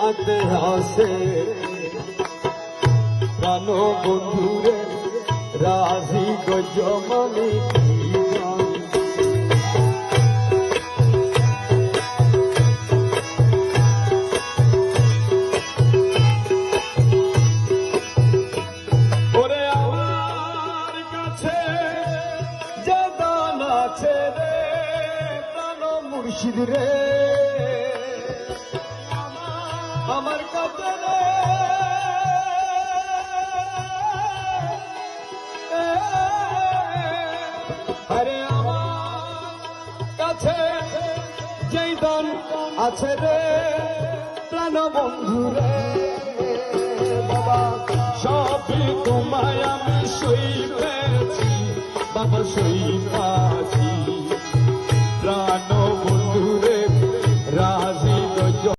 আতে হাসে প্রাণ বন্ধুরে রাজি গজমানি ওরে আমার কাছে যে দান আছে রে প্রাণ মুর্শিদ রে আমার কাছে রে আরে আমার কাছে যেই দান আছে রে প্রাণ বন্ধু রে বাবা সবই তোমায় আমি সইতেছি বাবা সইতাছি প্রাণ বন্ধু রে